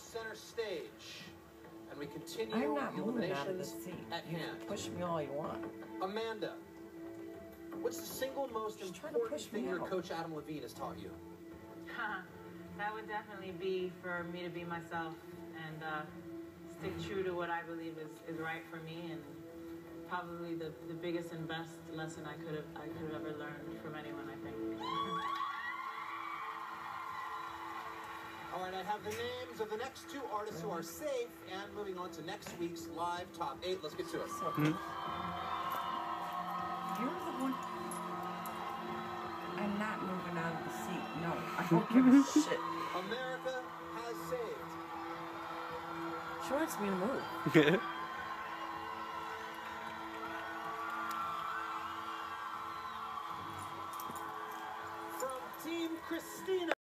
center stage. And we continue I'm not the moving out of the eliminations seat. at You hand. can push me all you want. Amanda, what's the single most She's trying to important push thing me your out. coach Adam Levine has taught you? That would definitely be for me to be myself and stick true to what I believe is right for me, and probably the biggest and best lesson I could have ever learned from anyone, I think. All right, I have the names of the next two artists who are safe, and moving on to next week's live top 8. Let's get to it. So, you're the one. I'm not moving out of the seat. No, I don't give a shit. America has saved. She wants me to move. From Team Christina.